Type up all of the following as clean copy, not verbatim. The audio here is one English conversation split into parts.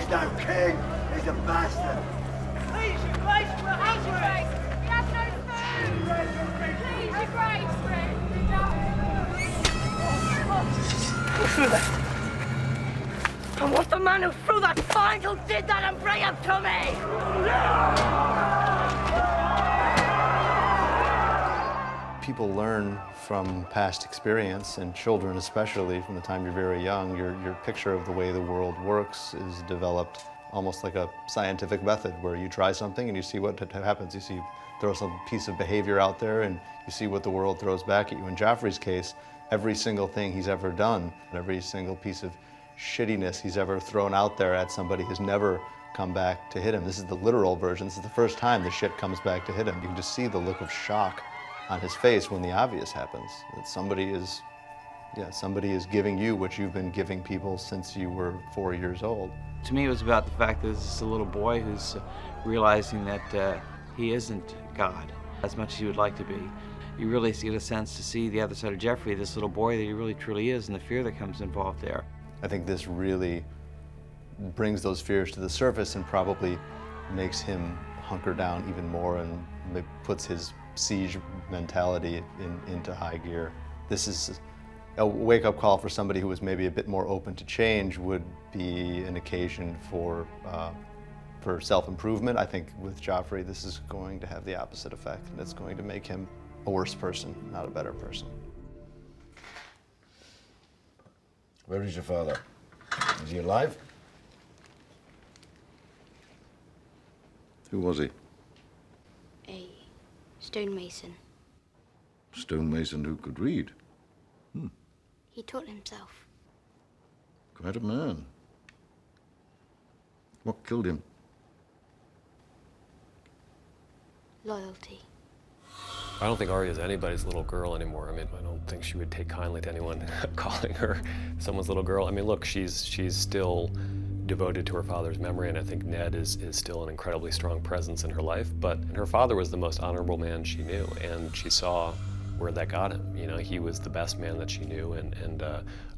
no king. He's a bastard. Please, your grace, for the Grace, we have no food. Please, your grace, I want the man who threw that find who did that and bring him to me! People learn from past experience, and children especially, from the time you're very young. Your picture of the way the world works is developed almost like a scientific method where you try something and you see what happens. You throw some piece of behavior out there and you see what the world throws back at you. In Joffrey's case, every single thing he's ever done, every single piece of shittiness he's ever thrown out there at somebody has never come back to hit him. This is the literal version. This is the first time the shit comes back to hit him. You can just see the look of shock on his face when the obvious happens. That somebody is giving you what you've been giving people since you were 4 years old. To me, it was about the fact that this is a little boy who's realizing that he isn't God as much as he would like to be. You really get a sense to see the other side of Joffrey, this little boy that he really truly is, and the fear that comes involved there. I think this really brings those fears to the surface and probably makes him hunker down even more and puts his siege mentality into high gear. This is a wake-up call for somebody who was maybe a bit more open to change. Would be an occasion for self-improvement. I think with Joffrey, this is going to have the opposite effect, and it's going to make him a worse person, not a better person. Where is your father? Is he alive? Who was he? A stonemason. Stonemason who could read? He taught himself. Quite a man. What killed him? Loyalty. I don't think Arya is anybody's little girl anymore. I mean, I don't think she would take kindly to anyone calling her someone's little girl. I mean, look, she's still devoted to her father's memory, and I think Ned is still an incredibly strong presence in her life. But her father was the most honorable man she knew, and she saw where that got him. You know, he was the best man that she knew, and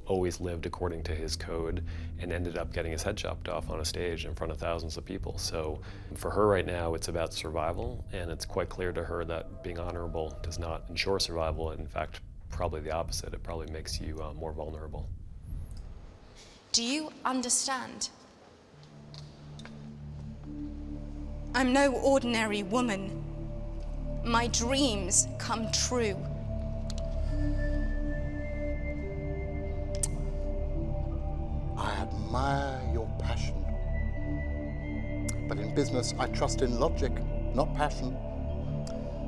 always lived according to his code, and ended up getting his head chopped off on a stage in front of thousands of people. So for her right now, it's about survival, and it's quite clear to her that being honorable does not ensure survival. In fact, probably the opposite. It probably makes you more vulnerable. Do you understand? I'm no ordinary woman. My dreams come true. I admire your passion. But in business, I trust in logic, not passion.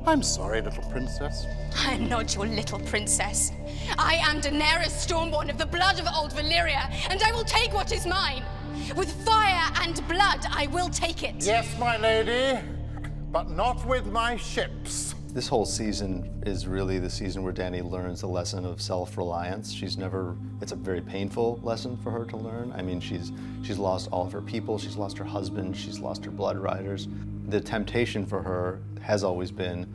I'm sorry, little princess. I'm not your little princess. I am Daenerys, Stormborn of the blood of old Valyria, and I will take what is mine. With fire and blood, I will take it. Yes, my lady, but not with my ships. This whole season is really the season where Dany learns the lesson of self-reliance. It's a very painful lesson for her to learn. I mean, she's lost all of her people, she's lost her husband, she's lost her blood riders. The temptation for her has always been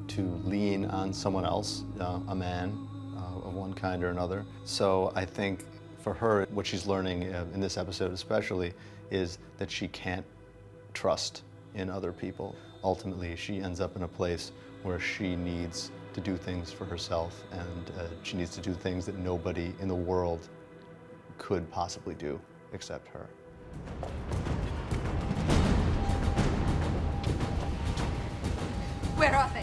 to lean on someone else, a man of one kind or another. So I think for her, what she's learning in this episode especially is that she can't trust in other people. Ultimately, she ends up in a place where she needs to do things for herself, and she needs to do things that nobody in the world could possibly do except her. Where are they?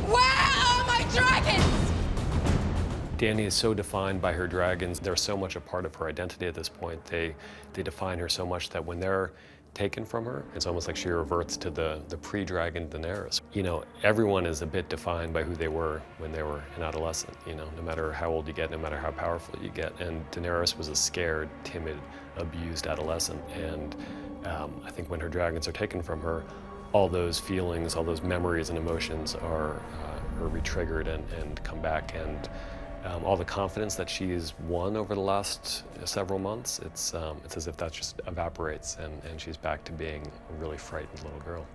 Where are my dragons? Dany is so defined by her dragons. They're so much a part of her identity at this point. They define her so much that when they're taken from her, it's almost like she reverts to the pre-dragon Daenerys. You know, everyone is a bit defined by who they were when they were an adolescent, you know, no matter how old you get, no matter how powerful you get. And Daenerys was a scared, timid, abused adolescent. And I think when her dragons are taken from her, all those feelings, all those memories and emotions are re-triggered and come back. And all the confidence that she's won over the last several months, it's as if that just evaporates, and she's back to being a really frightened little girl.